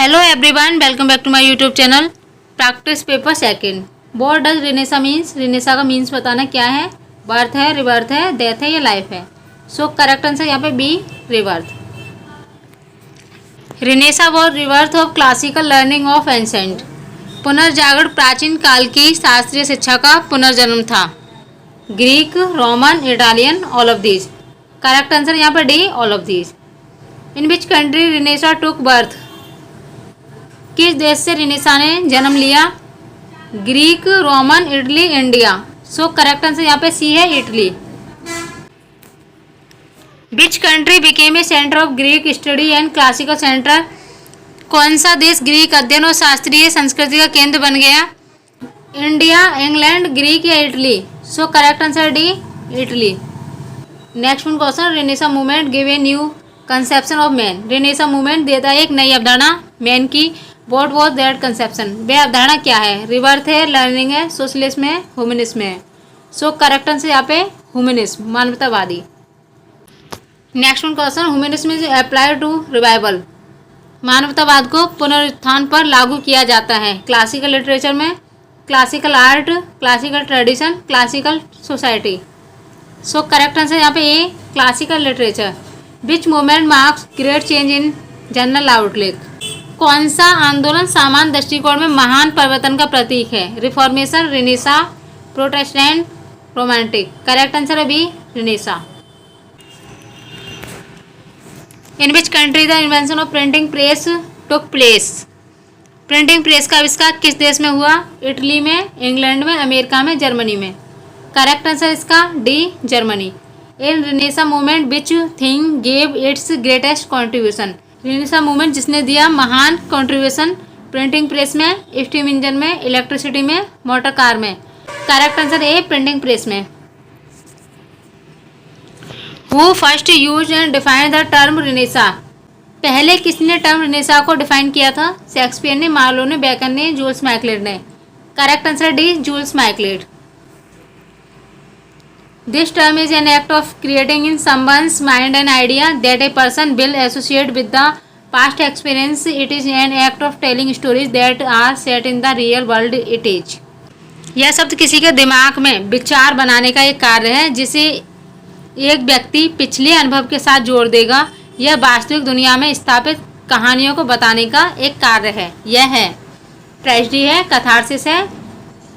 Hello everyone, welcome back to my YouTube channel practice paper second. What does renaissance means? Renaissance का means बताना क्या है। Birth है, rebirth है, death है या लाइफ है। सो करेक्ट आंसर यहाँ पे B, rebirth. Renaissance was rebirth of classical learning of ancient. पुनर्जागरण प्राचीन काल की शास्त्रीय शिक्षा का पुनर्जन्म था। Greek, Roman, Italian, all of these. Correct answer यहाँ पर D, all of these. In which country renaissance took birth? किस देश से रिनेसा ने जन्म लिया? Greek, Roman, Italy, India. So correct answer यहाँ पे सी है, Italy. Which country became a centre of Greek study and classical centre? कौन सा देश ग्रीक अध्ययन और शास्त्रीय संस्कृति का केंद्र बन गया? इंडिया, इंग्लैंड, ग्रीक या Italy. So correct answer D, Italy. Next one question, renaissance movement give a new conception of man. Renaissance movement देता है एक नई अवधारणा मैन की। What was that conception? वह अवधारणा क्या है? रिबर्थ है, लर्निंग है, सोशलिज्म है, ह्यूमनिज्म है। सो करेक्ट आंसर यहाँ पे ह्यूमनिज्म, मानवतावादी। Next one question, humanism is applied to revival. मानवतावाद को पुनरुत्थान पर लागू किया जाता है। क्लासिकल लिटरेचर में, classical art, classical tradition, classical society. So correct answer यहाँ पे A, classical literature. Which movement marks great change in general outlook? कौन सा आंदोलन सामान्य दृष्टिकोण में महान परिवर्तन का प्रतीक है? Reformation, renaissance, protestant, romantic. Correct answer है B, renaissance. In which country the invention of printing press took place? Printing press का आविष्कार किस देश में हुआ? इटली में, इंग्लैंड में, अमेरिका में, जर्मनी में। करेक्ट आंसर इसका D, Germany. In renaissance movement which thing gave its greatest contribution? Renaissance movement जिसने दिया महान कंट्रीब्यूशन? प्रिंटिंग प्रेस में, स्टीम इंजन में, इलेक्ट्रिसिटी में, मोटर कार में। Correct answer A, printing press में। Who first use and define the term renaissance? पहले किसने टर्म रिनेसा को डिफाइन किया था? शेक्सपियर ने, मार्लो ने, बेकन ने, जूल्स मैकलेड ने। Correct answer D, Jules Michelet. This term is an act of creating in someone's mind an idea that a person will associate with the past experience. It is an act of telling stories that are set in the real world. It is. यह शब्द किसी के दिमाग में विचार बनाने का एक कार्य है जिसे एक व्यक्ति पिछले अनुभव के साथ जोड़ देगा। यह वास्तविक दुनिया में स्थापित कहानियों को बताने का एक कार्य है। यह है ट्रेजेडी है, कैथार्सिस है,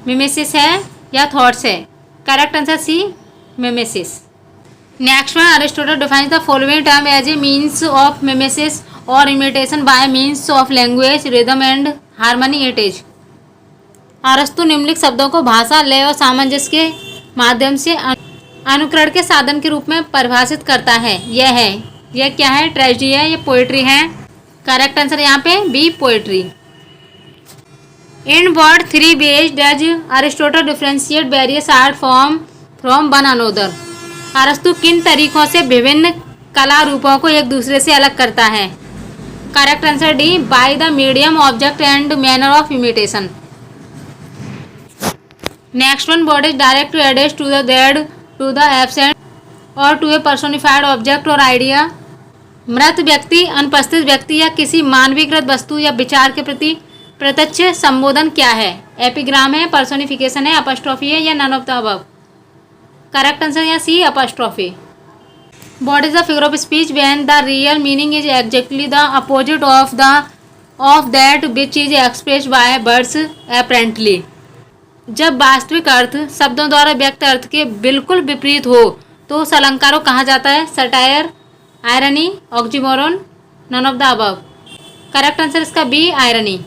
मिमेसिस है या थॉट्स है। Correct answer C, mimesis. Next one, Aristotle defines the following term as a means of mimesis or imitation by means of language, rhythm and harmony. It is. अरस्तु निम्नलिखित शब्दों को भाषा, लय और सामंजस्य के माध्यम से अनुकरण के साधन के रूप में परिभाषित करता है। यह क्या है? ट्रेजेडी है, ये पोएट्री है। करेक्ट आंसर यहाँ पे B, poetry. In what three ways does Aristotle differentiate various art form from one another? अरस्तु किन तरीकों से विभिन्न कला रूपों को एक दूसरे से अलग करता है? Correct answer D, by the medium, object and manner of imitation. Next one, what is direct to address to the dead, to the absent और टू ए पर्सोनिफाइड ऑब्जेक्ट और आइडिया? मृत व्यक्ति, अनुपस्थित व्यक्ति या किसी मानवीकृत वस्तु या विचार के प्रति प्रत्यक्ष संबोधन क्या है? एपिग्राम है, पर्सोनिफिकेशन है, अपस्ट्रॉफी है या none of the above? Correct answer यहाँ C, apostrophe. What is the figure of speech when the real meaning is exactly the opposite of that which is expressed by words apparently? जब वास्तविक अर्थ शब्दों द्वारा व्यक्त अर्थ के बिल्कुल विपरीत हो तो उस अलंकार को कहा जाता है? Satire, irony, oxymoron, none of the above. Correct answer इसका B, irony.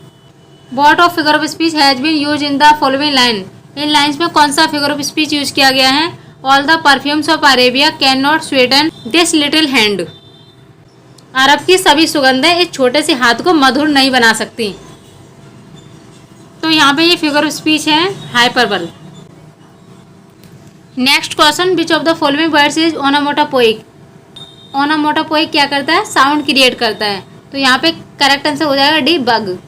What of figure of speech has been use in the following line? इन लाइन्स में कौन सा फिगर ऑफ स्पीच यूज किया गया है? All the perfumes of Arabia can not sweeten this little hand. अरब की सभी सुगंधें इस छोटे से हाथ को मधुर नहीं बना सकती। तो यहाँ पे ये फिगर ऑफ स्पीच है hyperbole. Next question, which of the following words is onomatopoeic? Onomatopoeic क्या करता है? साउंड क्रिएट करता है। तो यहाँ पे करेक्ट आंसर हो जाएगा D, bug.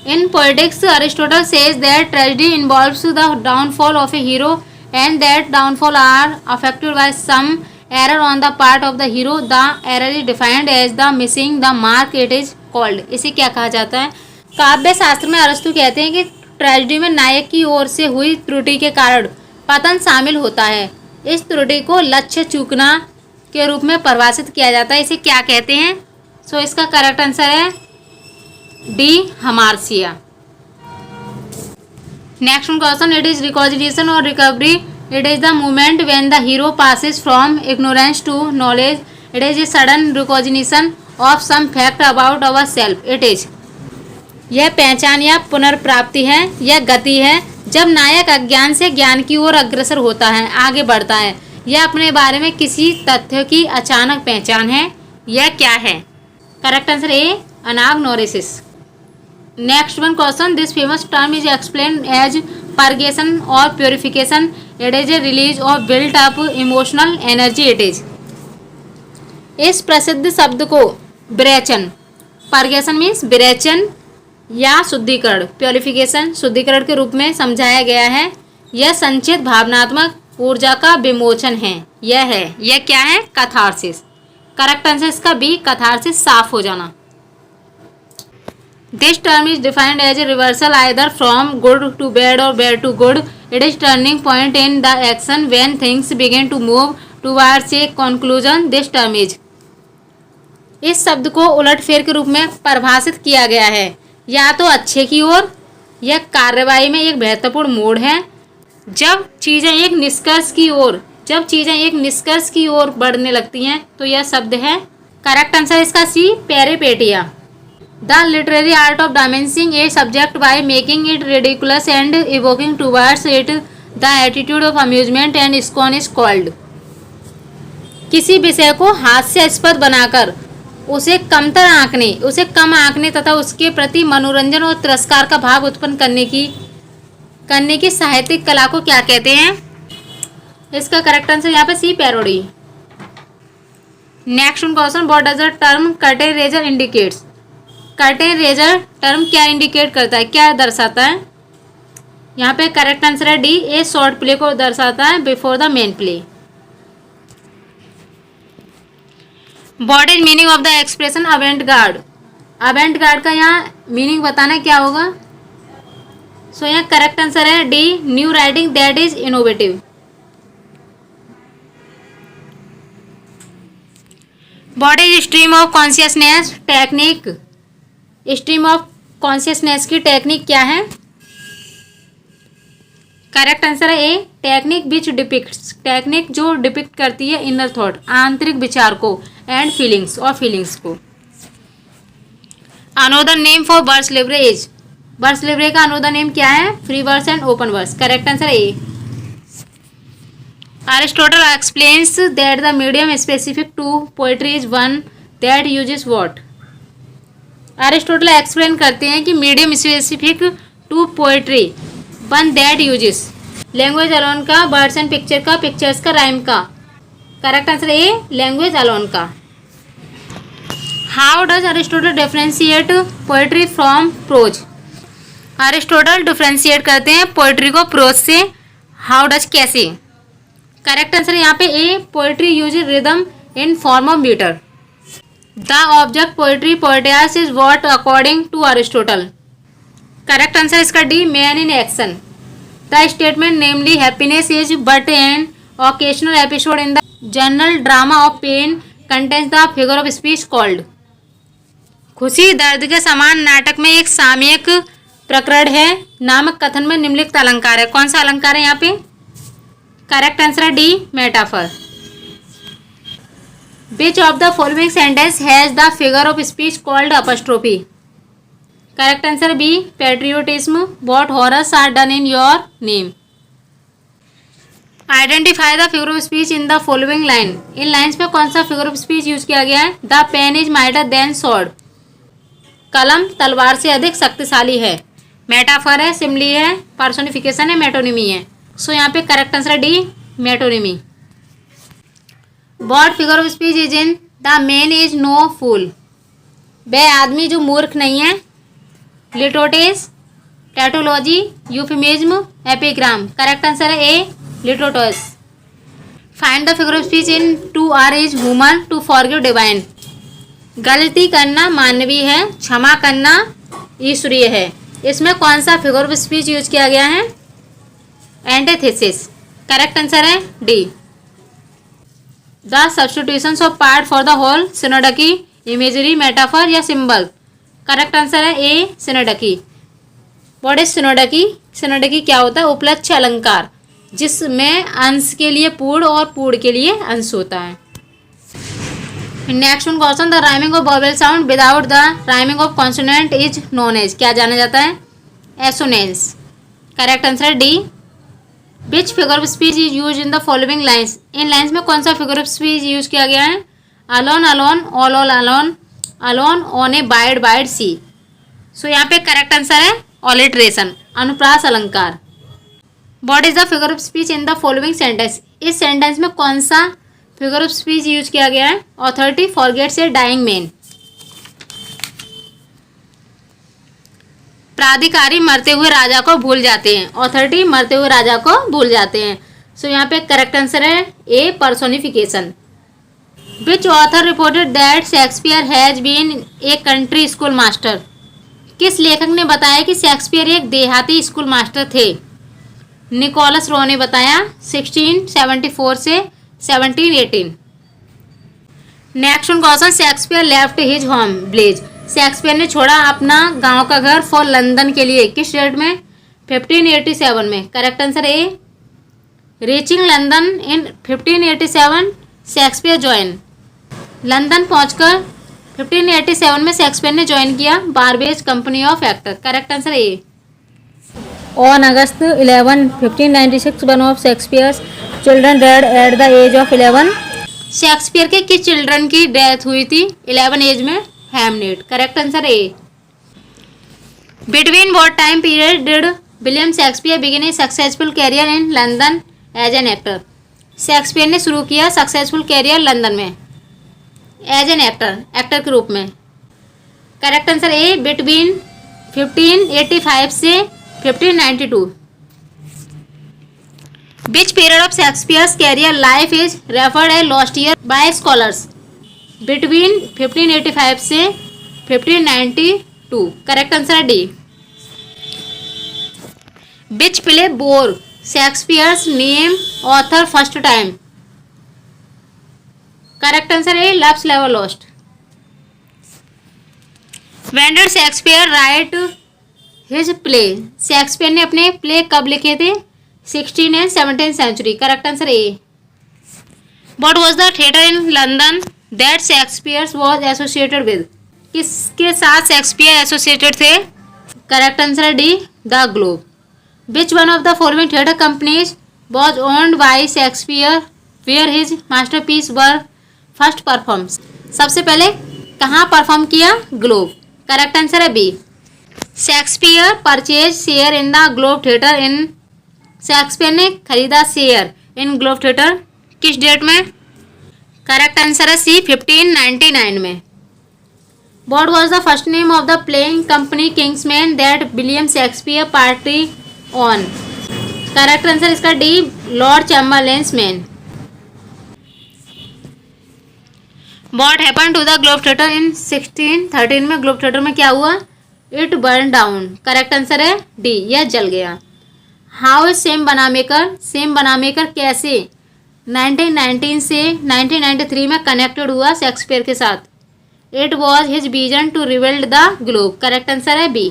In poetics, Aristotle says that tragedy involves the downfall of a hero and that downfall are affected by some error on the part of the hero. The error is defined as the missing the mark. It is called, इसे क्या कहा जाता है? काव्य शास्त्र में अरस्तु कहते हैं कि ट्रेजेडी में नायक की ओर से हुई त्रुटि के कारण पतन शामिल होता है। इस त्रुटि को लक्ष्य चूकना के रूप में परिभाषित किया जाता है, इसे क्या कहते हैं? सो इसका करेक्ट आंसर है D, hamartia. Next question, it is recognition और recovery, it is the moment when the hero passes from ignorance to knowledge, it is a sudden recognition of some fact about our self, it is, यह पहचान या पुनर्प्राप्ति है, यह गति है जब नायक अज्ञान से ज्ञान की ओर अग्रसर होता है, आगे बढ़ता है। यह अपने बारे में किसी तथ्य की अचानक पहचान है, यह क्या है? Correct answer A, anagnorisis. Next one question, this famous term is explain as purgation और purification, it is a release of built up emotional energy, it is, इस प्रसिद्ध शब्द को विरेचन, परगेशन मीन्स विरेचन या शुद्धिकरण, प्योरिफिकेशन शुद्धिकरण के रूप में समझाया गया है। यह संचित भावनात्मक ऊर्जा का विमोचन है, यह क्या है? कैथार्सिस। करेक्ट आंसर इसका बी, कैथार्सिस, साफ हो जाना। This term is defined as a reversal either from good to bad और bad to good, it is turning point in the action when things begin to move towards a conclusion, this term is, इस शब्द को उलटफेर के रूप में परिभाषित किया गया है, या तो अच्छे की ओर, यह कार्यवाही में एक महत्वपूर्ण मोड़ है, जब चीज़ें एक निष्कर्ष की ओर बढ़ने लगती हैं तो यह शब्द है। करेक्ट आंसर इसका C, peripeteia. The literary art of diminishing a subject by making it ridiculous and evoking towards it the attitude of amusement and scorn is called, किसी विषय को हास्यास्पद बनाकर उसे कम आंकने तथा उसके प्रति मनोरंजन और तिरस्कार का भाव उत्पन्न करने की साहित्यिक कला को क्या कहते हैं? इसका करेक्ट आंसर यहाँ पे C, parody. Next question, what does the term curtain raiser indicates, curtain raiser term क्या इंडिकेट करता है, क्या दर्शाता है? यहाँ पे करेक्ट आंसर है डी, ए शॉर्ट प्ले को दर्शाता है before the main play. What is meaning of the expression avant garde, avant garde का यहाँ मीनिंग बताना क्या होगा? सो यहाँ करेक्ट आंसर है D, new writing that is innovative. What is stream of consciousness technique, stream of consciousness की technique क्या है? करेक्ट आंसर है A, technique which depicts, technique जो डिपिक्ट करती है इनर थॉट, आंतरिक विचार को, एंड फीलिंग्स और फीलिंग्स को। अनोदर नेम फॉर वर्स लिवरेज, वर्स लिवरेज का अनोदर नेम क्या है? Free verse and open verse. Correct answer A. Aristotle explains that the medium specific to poetry is one that uses what, Aristotle explain करते हैं कि medium specific to poetry one that uses, language alone का, words and picture का, pictures का, rhyme का। Correct answer A, language alone का। How does Aristotle differentiate poetry from prose, Aristotle differentiate करते हैं पोएट्री को प्रोज से, हाउ डज कैसे? करेक्ट आंसर यहाँ पे A, poetry use rhythm in form of metre. The object poetry poetics is what according to Aristotle, correct answer इसका D, man in action. The statement namely happiness is but an occasional episode in the general drama of pain contains the figure of speech called, खुशी दर्द के समान नाटक में एक सामयिक प्रकरण है, नामक कथन में निम्नलिखित अलंकार है, कौन सा अलंकार है यहाँ पे? करेक्ट आंसर है D, metaphor. Which of the following sentence has the figure of speech called apostrophe, correct answer B, patriotism. What horrors are done in your name, identify the figure of speech in the following line, इन lines में कौन सा figure of speech use किया गया है? The pen is mightier than sword, कलम तलवार से अधिक शक्तिशाली है, मेटाफर है, सिमली है, पर्सोनिफिकेशन है, मेटोनिमी है। सो यहाँ पे करेक्ट आंसर है D, metonymy. What figure of speech is in the man is no fool, वह आदमी जो मूर्ख नहीं है, litotes, tautology, euphemism, epigram. Correct answer है A, litotes. Find the figure of speech in to err is human to forgive divine, गलती करना मानवीय है, क्षमा करना ईश्वरीय है। इसमें कौन सा फिगर ऑफ स्पीच यूज किया गया है? एंटीथेसिस। करेक्ट आंसर है D. The substitutions of part for the whole, synecdoche, imagery, metaphor या सिंबल। करेक्ट आंसर है ए, सिनोडकी। What is सिनोडकी? सिनोडकी क्या होता है? उपलक्ष्य अलंकार, जिसमें अंश के लिए पूर्ण और पूर्ण के लिए अंश होता है। Next one question, the rhyming of vowel sound without the rhyming of consonant is known as, क्या जाना जाता है? Assonance. Correct answer D. Which figure of speech is use in the following lines, इन लाइन्स में कौन सा figure of speech use किया गया है? Alone alone, all all alone, alone on a wide wide sea. So यहाँ पे correct answer है ऑलिट्रेशन, अनुप्रास अलंकार। What is the figure of speech in the following sentence, इस सेंटेंस में कौन सा फिगर ऑफ स्पीच यूज किया गया है? Authority forgets a dying man, प्राधिकारी मरते हुए राजा को भूल जाते हैं। ऑथोरिटी मरते हुए राजा को भूल जाते हैं। सो यहाँ पे करेक्ट आंसर है A, personification. Which author reported that Shakespeare has been a country school master, किस लेखक ने बताया कि शेक्सपियर एक देहाती स्कूल मास्टर थे? निकोलस रो ने बताया 1674 से 1718। Next one question, Shakespeare left his home village, Shakespeare ने छोड़ा अपना गांव का घर फॉर लंदन के लिए किस डेट में? 1587 में। Correct answer A, reaching London in 1587 Shakespeare join, London पहुंचकर 1587 में शेक्सपियर ने ज्वाइन किया Burbage company of actor. Correct answer A. On August 11, 1596 one of Shakespeare's children dead at the age of 11, Shakespeare के किस children की death हुई थी 11 age में? Hamlet. Correct answer A. Between what time period did William Shakespeare begin a successful career in London as an actor, Shakespeare ने शुरू किया successful career London में एज एन एक्टर, एक्टर के रूप में। करेक्ट आंसर ए, बिटवीन 1585 से 1592। Which period of Shakespeare's career life is referred a lost year by scholars, between 1585 से 1592। Correct answer D. Which play bore Shakespeare's name author first time, correct answer है Love's लेवर Lost. When did Shakespeare write his play, Shakespeare ने अपने play कब लिखे थे? 16 and 17 century. Correct answer A. What was the theatre in London that Shakespeare was associated with, किसके साथ Shakespeare associated थे? Correct answer D, the Globe. Which one of the following theatre companies was owned by Shakespeare where his masterpiece were first perform, सबसे पहले कहाँ perform किया? Globe. Correct answer है B. Shakespeare purchase share in the Globe theatre in, Shakespeare ने खरीदा share in Globe theatre किस date में? Correct answer है सी, 1599 में। What was the first name of the playing company Kingsman that William Shakespeare party on, correct answer इसका D, Lord Chamberlain's man. What happened to the Globe Theatre in 1613 में globe theatre में क्या हुआ? It burned down। Correct answer है D, यह जल गया। How is same बनामेकर, same बनामेकर कैसे 1919 से 1993 में कनेक्टेड हुआ शेक्सपियर के साथ? It was his vision to rebuild the Globe. Correct answer है B.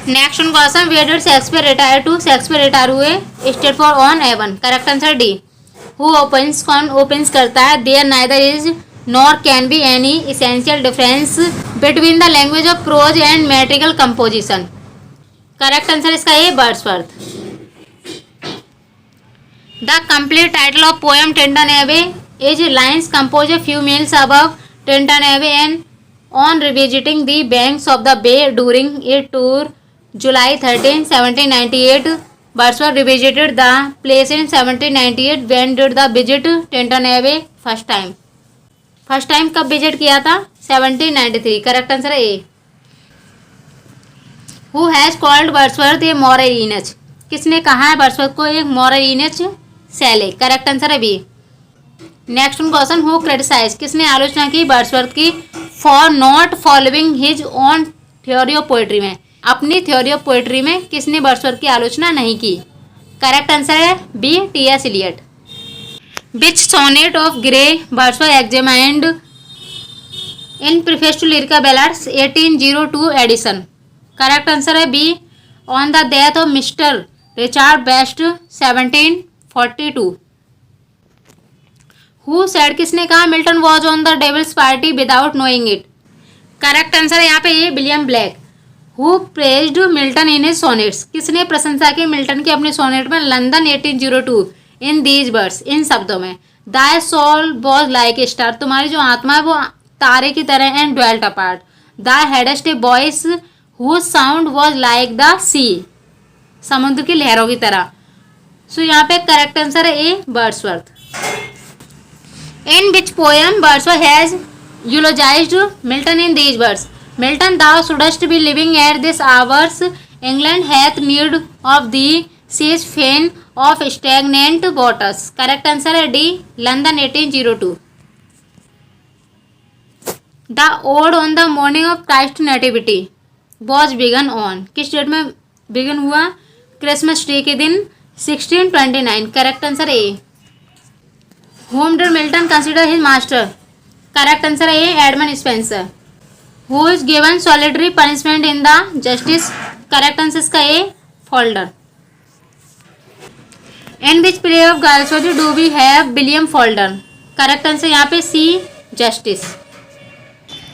Next one question, where did Shakespeare retire to, Shakespeare retire हुए Stratford upon Avon. Correct answer D. Who opens, कौन opens करता है? There neither is nor can be any essential difference between the language of prose and metrical composition. Correct answer इसका A, Wordsworth. The complete title of poem Tintern Abbey is lines compose a few miles above Tintern Abbey and on revisiting the banks of the Wye during a tour July 13, 1798. Wordsworth revisited the place in 1798. When did the visit Tintern-Abbey first time? First time कब visit किया था? 1793। Correct answer है A. Who has called Wordsworth a moralist, किसने कहा है Wordsworth को एक moralist Shelley? Correct answer है B. Next question, who criticise, किसने आलोचना की वर्ड्सवर्थ की for not following his own theory of poetry में, अपनी थ्योरी ऑफ पोएट्री में किसने वर्ड्सवर्थ की आलोचना नहीं की। करेक्ट आंसर है B, T S. Eliot. Which sonnet of Gray Wordsworth examined in preface to Lyrical Ballads 1802 edition. Correct answer है B, on the death of Mister Richard West 1742। Who said, किसने कहा Milton was on the devil's party without knowing it. Correct answer है यहाँ पे ये, William Blake. Who praised Milton in his sonnets, किसने प्रशंसा की मिल्टन की अपने सोनेट में लंदन 1802 इन दीज वर्ड्स, इन शब्दों में, thy soul was like a star, तुम्हारी जो आत्मा है वो तारे की तरह, and dwelt apart, thou hadst a voice whose sound was like the sea, समुद्र की लहरों की तरह। सो यहाँ पे करेक्ट आंसर है A, Wordsworth. In which poem Wordsworth has eulogised Milton in these words, Milton thou shouldst be living at this hours, England hath need of thee, she is fain of stagnant waters। Correct answer है D, London 1802। The ode on the morning of Christ nativity was begun on, किस date में begun हुआ, Christmas day के दिन 1629। Correct answer A. Whom did Milton consider his master. Correct answer है A, Edmund Spenser. Who is given solitary punishment in the Justice. Correct answer इसका A, Falder. In which play of Galsworthy do we have William Falder. Correct answer यहाँ पे C, Justice.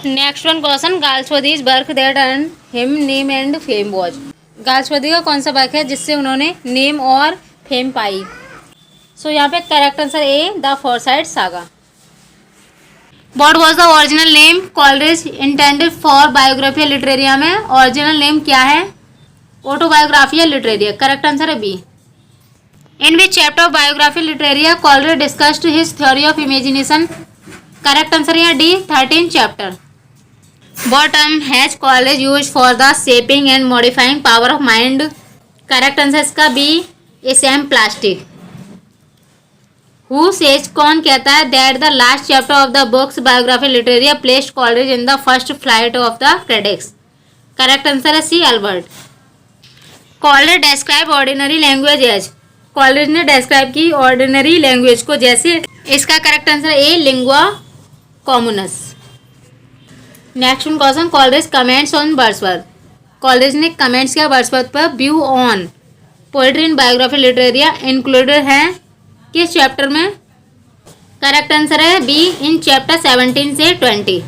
Next one question, Galsworthy's work that earn him name and fame was. Galsworthy का कौन सा work है जिससे उन्होंने name और fame पाई। So यहाँ पे correct answer A, the Forsyte Saga. What was the original name Coleridge intended for Biographia Literaria में, ओरिजिनल नेम क्या है, ऑटोबायोग्राफिया लिटरेरिया। करेक्ट आंसर है B. In which chapter of biography Literaria Coleridge discussed his theory of imagination. Correct answer है D, 13 chapter. What term has Coleridge use for the shaping and modifying power of mind. Correct answer इसका B, esemplastic. Who says, कौन कहता है, that the last chapter of the books biography Literaria placed Coleridge in the first flight of the critics. Correct answer है C, Albert. Coleridge describe ordinary language as, Coleridge ने describe की ordinary language को जैसे, इसका correct answer A, lingua communis. Next question, Coleridge comments on Wordsworth, Coleridge ने comments किया Wordsworth पर। View on poetry in biography Literaria included है किस चैप्टर में। करेक्ट आंसर है बी, इन चैप्टर 17 से 20।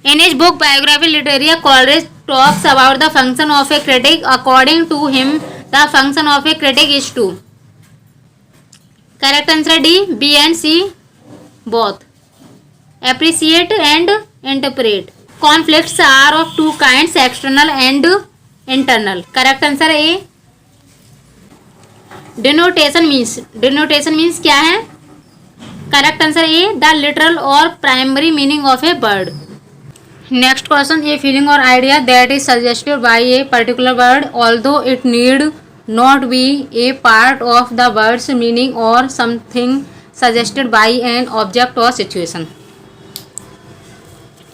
In his book Biographia Literaria Coleridge talks about the function of a critic. According to him the function of a critic is to. Correct answer D, B and C both, appreciate and interpret. Conflicts are of two kinds, external and internal. Correct answer है A. Denotation means क्या है। Correct answer A, the literal or primary meaning of a word. Next question, a feeling or idea that is suggested by a particular word although it need not be a part of the word's meaning or something suggested by an object or situation.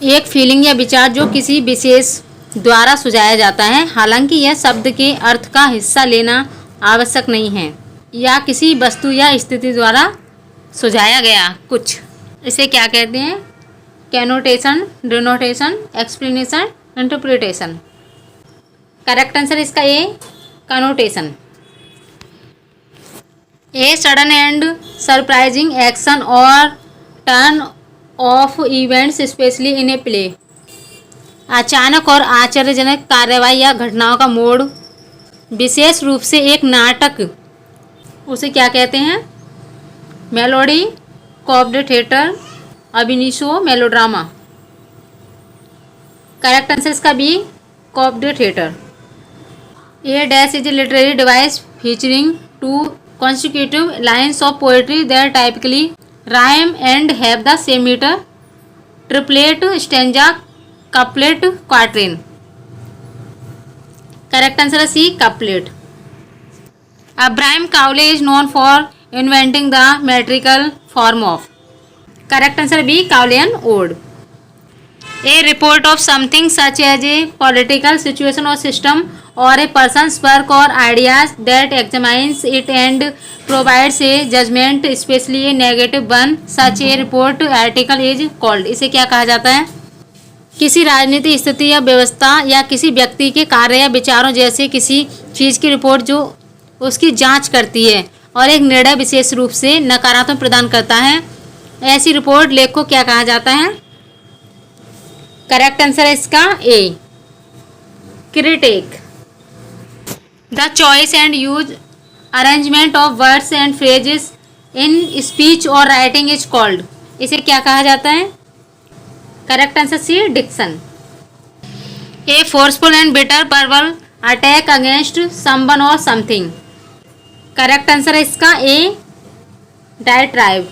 एक feeling या विचार जो किसी विशेष द्वारा सुझाया जाता है, हालांकि यह शब्द के अर्थ का हिस्सा लेना आवश्यक नहीं है, या किसी वस्तु या स्थिति द्वारा सुझाया गया कुछ, इसे क्या कहते हैं, connotation, denotation, explanation, interpretation. Correct answer इसका A, connotation. A sudden and surprising action or turn of events specially in a play, अचानक और आश्चर्यजनक कार्रवाई या घटनाओं का मोड़, विशेष रूप से एक नाटक, उसे क्या कहते हैं, मेलोडी, कॉप्ड थिएटर, अभिनीशो, मेलोड्रामा। करेक्ट आंसर इसका B, coup de theatre. A dash is a literary device featuring two consecutive lines of poetry that typically rhyme and have the same meter, triplet, stanza, couplet, quatrain. Correct answer is C, couplet. Abraham Cowley is known for inventing the metrical form of. Correct answer B. Cowley Ode. A report of something such as a political situation or system or a person's work or ideas that examines it and provides a judgment, especially a negative one. Such a report article is called. इसे क्या कहा जाता है? किसी राजनीतिक स्थिति या व्यवस्था या किसी व्यक्ति के कार्य या विचारों जैसे किसी चीज़ की रिपोर्ट जो उसकी जांच करती है और एक निर्णय विशेष रूप से नकारात्मक प्रदान करता है, ऐसी रिपोर्ट लेख को क्या कहा जाता है? करेक्ट आंसर है इसका A. Critic. The choice and use arrangement of words and phrases in speech or writing is called. इसे क्या कहा जाता है? Correct answer C. Diction. A forceful and bitter verbal attack against someone or something. Correct answer है इसका A. Diatribe.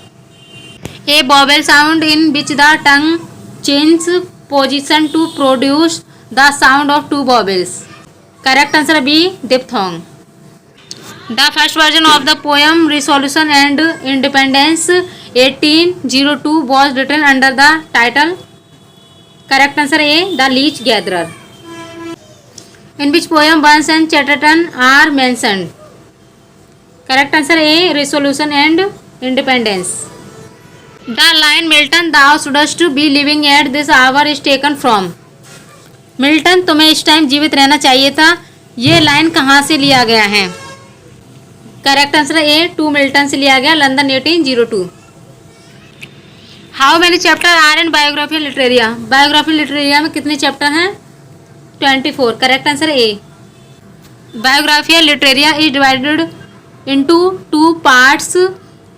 A vowel sound in which the tongue change position to produce the sound of two vowels. Correct answer B. Diphthong. The first version of the poem resolution and independence 1802 was written under the title. Correct answer A. The leech gatherer. In which poem Burns and Chatterton are mentioned. Correct answer A. Resolution and independence. The line Milton thou shouldst be living at this hour is taken from. Milton तुम्हें इस time जीवित रहना चाहिए था, ये line कहाँ से लिया गया है? Correct answer A. To Milton से लिया गया, London 1802. How many chapter are in biography Literaria. Biographia Literaria में कितने चैप्टर हैं? 24. Correct answer A. Biographia Literaria is divided into 2 parts.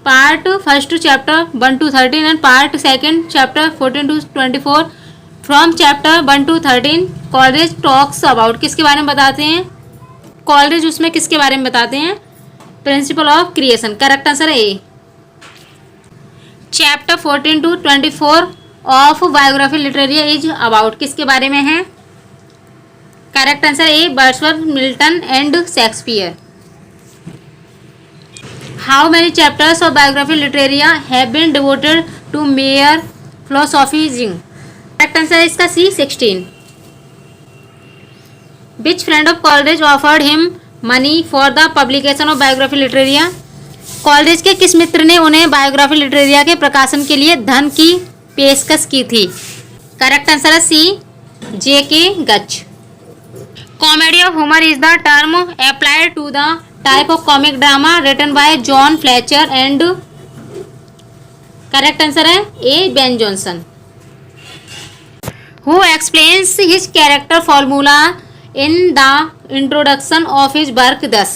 Part first chapter 1 to 13 and part second chapter 14 to 24. From chapter 1 to 13 Coleridge talks about. किसके बारे में बताते हैं? Coleridge उसमें किसके बारे में बताते हैं? Principle of creation. Correct answer A. Chapter 14 to 24 of biography Literaria is about. किसके बारे में है? Correct answer A. Wordsworth, Milton and Shakespeare. How many chapters of biography Literaria have been devoted to mere philosophising. Correct answer है इसका C. 16. Which friend of Coleridge offered him money for the publication of biography Literaria. Coleridge के किस मित्र ने उन्हें biography Literaria के प्रकाशन के लिए धन की पेशकश की थी? करेक्ट आंसर है सी. J.K. गच. Comedy of humour is the term applied to the type of comic drama written by John Fletcher and correct answer है A. Ben Jonson. Who explains his character formula in the introduction of his work thus.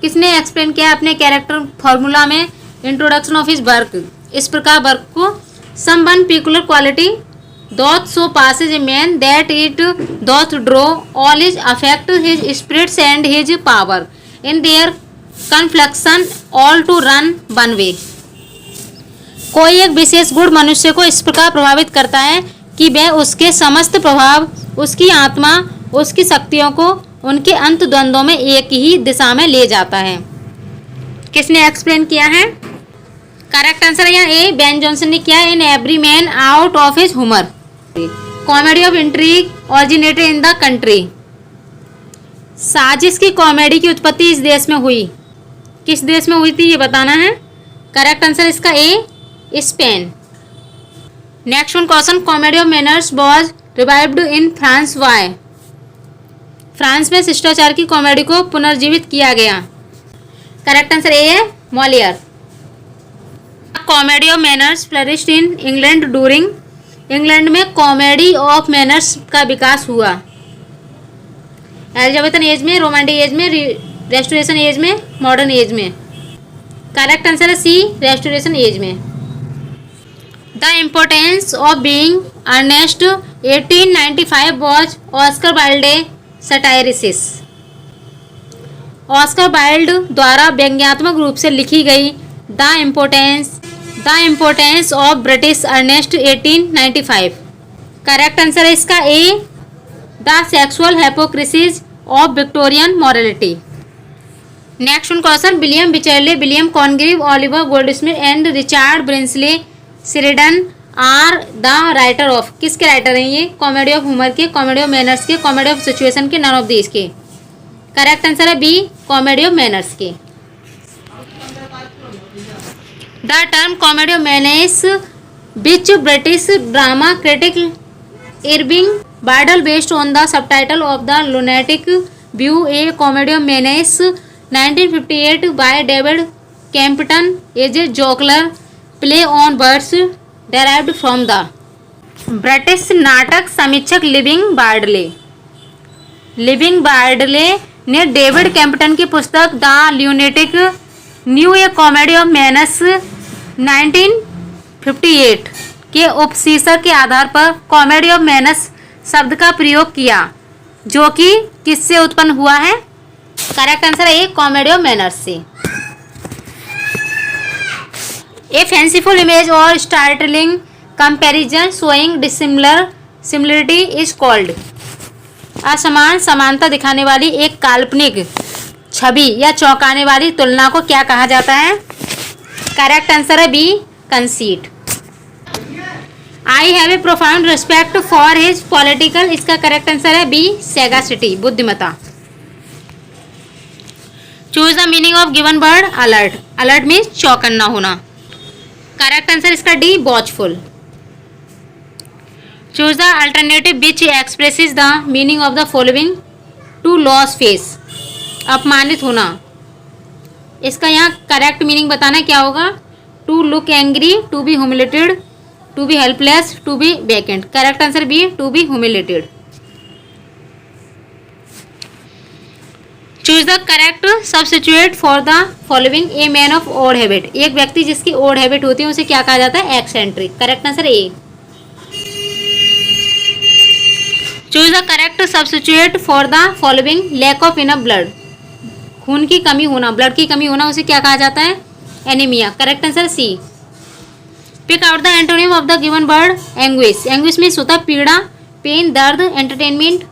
किसने explain किया अपने character formula में introduction of his work इस प्रकार work को? some one peculiar quality doth so passes a man that it doth draw all his affect, his spirits and his power in their confluxion all to run one way. कोई एक विशेष गुण मनुष्य को इस प्रकार प्रभावित करता है कि वह उसके समस्त प्रभाव, उसकी आत्मा, उसकी शक्तियों को उनके अंत द्वंद्वों में एक ही दिशा में ले जाता है. किसने एक्सप्लेन किया है? करेक्ट आंसर है यहाँ ए. बेन जॉनसन ने किया. In every man out of his humour. Comedy of intrigue originated in the country. साजिश की कॉमेडी की उत्पत्ति इस देश में हुई. किस देश में हुई थी ये बताना है. करेक्ट आंसर इसका A. Spain. Next one question. Comedy of manners was revived in France. Why. France में शिष्टाचार की कॉमेडी को पुनर्जीवित किया गया. करेक्ट आंसर ए है Moliere. Comedy of manners flourished in England during. England में कॉमेडी ऑफ मैनर्स का विकास हुआ. एलिजाबेथन एज में, रोमांटिक एज में, रेस्टोरेशन एज में, मॉडर्न एज में. करेक्ट आंसर है सी. रेस्टोरेशन एज में. The Importance of Being Earnest 1895 was Oscar Wilde satirises. Oscar Wilde द्वारा व्यंग्यात्मक रूप से लिखी गई the Importance of British Earnest 1895. Correct answer है इसका A. The sexual hypocrisies of Victorian morality. Next one question, William Wycherley, William Congreve, Oliver Goldsmith and Richard Brinsley Sheridan are the writer of, किसके writer हैं ये? Comedy of humour के, comedy of manners के, comedy of situation के, none of these के। Correct answer है B, comedy of manners के। The term comedy of manners which British drama critic Irving Wardle based on the subtitle of the lunatic view a comedy of manners 1958 by David Campton as a jocular play on words derived from the British नाटक समीक्षक living बार्डले। Living बार्डले ने David Kempton की पुस्तक the lunatic new A comedy of manners 1958 के उपशीर्षक के आधार पर comedy of manners शब्द का प्रयोग किया, जो कि किससे उत्पन्न हुआ है? करेक्ट आंसर है कॉमेडी ऑफ मैनर्स से। ए फैंसीफुल इमेज और startling comparison showing dissimilarity is called, असमान समानता दिखाने वाली एक काल्पनिक छवि या चौंकाने वाली तुलना को क्या कहा जाता है? करेक्ट आंसर है B, conceit. I have a profound respect for his political, इसका करेक्ट आंसर है बी, सैगासिटी, बुद्धिमता। Choose the meaning of given word alert, alert means चौकन्ना होना। करेक्ट आंसर इसका D, watchful. Choose the alternative which expresses the meaning of the following, to lose face, अपमानित होना। इसका यहाँ करेक्ट मीनिंग बताना क्या होगा? To look angry, to be humiliated, to B helpless, to be vacant. Correct answer B, to be humiliated. Choose the correct substitute for the following, a man of odd habit, एक व्यक्ति जिसकी odd habit होती है उसे क्या कहा जाता है? Eccentric. Correct answer A. Choose the correct substitute for the following, lack of enough blood, खून की कमी होना, ब्लड की कमी होना, उसे क्या कहा जाता है? Anaemia. Correct answer C. Pick out the antonym of the given word anguish, anguish means होता है पीड़ा, पेन, दर्द, एंटरटेनमेंट,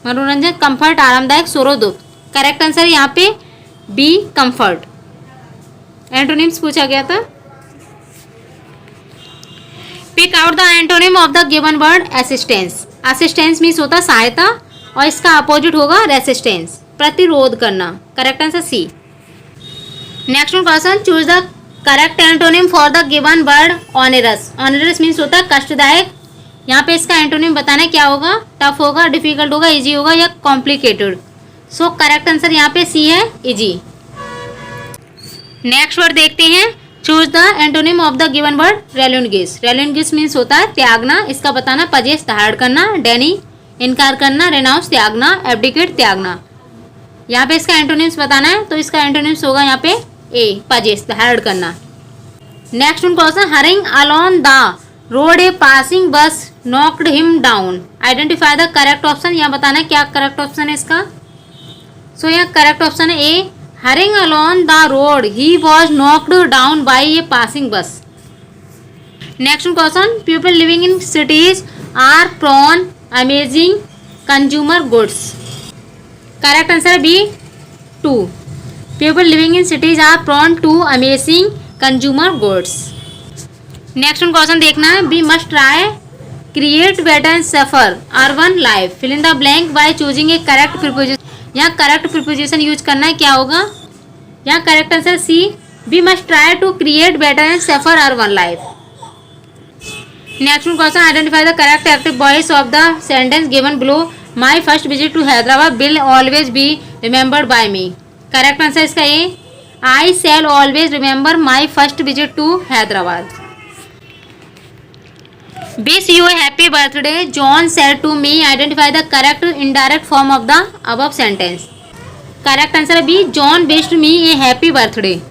मनोरंजन, कंफर्ट, आरामदायक, सुरो, दुख। करेक्ट आंसर यहाँ पे बी, कंफर्ट। एंटोनिम्स पूछा गया था। Pick out the antonym of the given word assistance, assistance means होता सहायता और इसका अपोजिट होगा रेसिस्टेंस, प्रतिरोध करना। Correct answer C. Next question, choose the correct antonym for the given word onerous, onerous means होता है कष्टदायक। यहाँ पे इसका एंटोनिम बताना क्या होगा? टफ होगा, डिफिकल्ट होगा, इजी होगा या कॉम्प्लिकेटेड। सो करेक्ट आंसर यहाँ पे सी है, इजी। नेक्स्ट वर्ड देखते हैं, choose the antonym of the given word relinquish, relinquish means होता है त्यागना, इसका बताना पजेस, धारण करना, डेनी, इनकार करना, रेनाउंस, त्यागना, एब्डिकेट, त्यागना। यहाँ पे इसका एंटोनिम्स बताना है, तो इसका एंटोनिम्स होगा यहाँ पे ए, पजेस, धारण करना। Next question, hurrying along the road a passing bus knocked him down, identify the correct option, यहाँ बताना है क्या करेक्ट ऑप्शन है इसका। सो यहाँ करेक्ट ऑप्शन है A, hurrying along the road he was knocked down by a passing bus. Next question, people living in cities are prone amazing consumer goods, correct answer है B, 2। People living in cities are prone to amazing consumer goods. Next question देखना है, we must try create better and safer urban life, fill in the blank by choosing a correct preposition. यहाँ correct preposition use करना है, क्या होगा? यहाँ correct answer C, we must try to create better and safer urban life. Next question, identify the correct active voice of the sentence given below, my first visit to Hyderabad will always be remembered by me. Correct answer इसका A, I shall always remember my first visit to Hyderabad. Wish you a happy birthday, John said to me. Identify the correct indirect form of the above sentence. Correct answer है B, John wished me a happy birthday.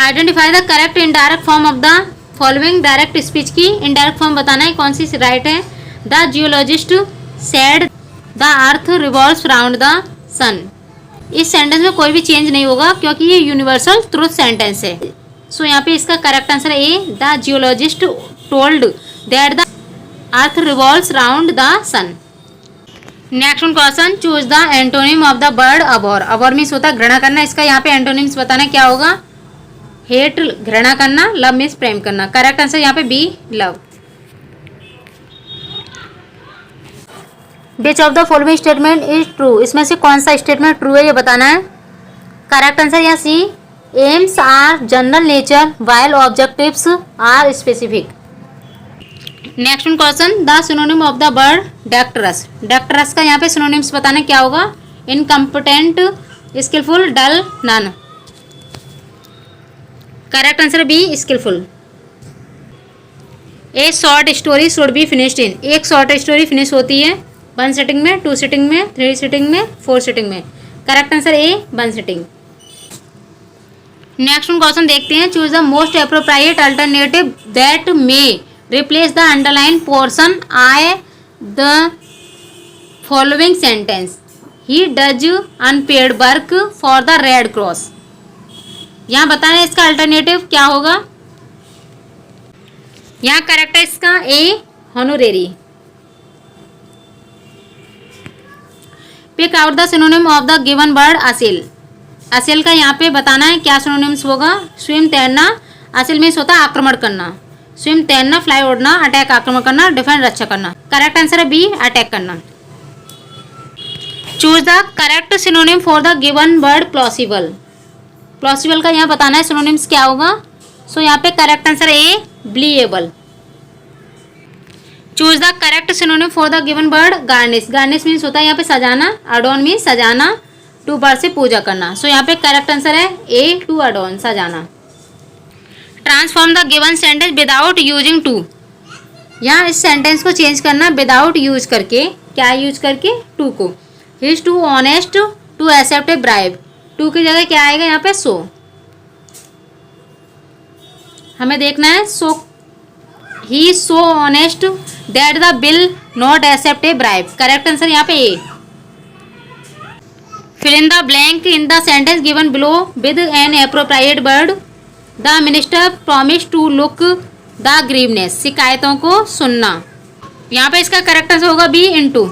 Identify the correct indirect form of the following. Direct speech की indirect form बताना है, कौन सी right है? The geologist said the earth revolves round the sun. इस sentence में कोई भी चेंज नहीं होगा क्योंकि ये यूनिवर्सल ट्रूथ सेंटेंस है। सो यहाँ पे इसका करेक्ट आंसर है A, the geologist told that the earth revolves round the sun. Next question, choose the antonym of the word abhor. Abhor means होता है घृणा करना, इसका यहाँ पे एंटोनिम्स बताना क्या होगा। हेट घृणा करना, लव मीन्स प्रेम करना। करेक्ट आंसर यहाँ पे B love. Which of the following statement is true, इसमें से कौन सा स्टेटमेंट ट्रू है ये बताना है। करेक्ट आंसर यहाँ C, aims are general nature while objectives are specific. Next question, the synonym of the word dexterous. Dexterous का यहाँ पे सिनोनिम्स बताना क्या होगा। Incompetent, skilful, dull, none. Correct answer B skilful. A short story should be finished in, एक short story finish होती है 1 sitting में, 2 सिटिंग में, 3 सिटिंग में, 4 सिटिंग में। Correct answer A 1 sitting. Next question देखते हैं, choose the most appropriate alternative that may replace the underline portion I the following sentence. He does unpaid work for the Red Cross. यहाँ बताना है इसका alternative क्या होगा। यहाँ करेक्ट है इसका A honorary. Pick out the synonym of the given word assail. असिल का यहाँ पे बताना है क्या सिनोनिम्स होगा। स्विम तैरना, असिल मीन्स होता है आक्रमण करना। स्विम तैरना, फ्लाई उड़ना, अटैक आक्रमण करना, डिफेंड रक्षा करना। करेक्ट आंसर है बी अटैक करना। Choose the correct synonym for the given word plausible. Plausible का यहाँ बताना है सिनोनिम्स क्या होगा। सो यहाँ पे correct answer A believable. Choose the correct synonym for the given word garnish. Garnish means होता है यहाँ पे सजाना, अडोन मीन्स सजाना, टू वर्ड से पूजा करना। सो यहाँ पे करेक्ट आंसर है ए टू अडोन, सजाना। Transform the given sentence without using too. यहाँ इस सेंटेंस को चेंज करना विदाउट यूज करके, क्या यूज करके, टू को। He is too honest to accept a bribe. Too की जगह क्या आएगा यहाँ पे सो। हमें देखना है so he is so honest that the bill not accept a bribe. Correct answer यहाँ पे A. Fill in the blank in the sentence given below with an appropriate word. The minister promise to look the grievances. शिकायतों को सुनना। यहाँ पे इसका correct answer होगा B into.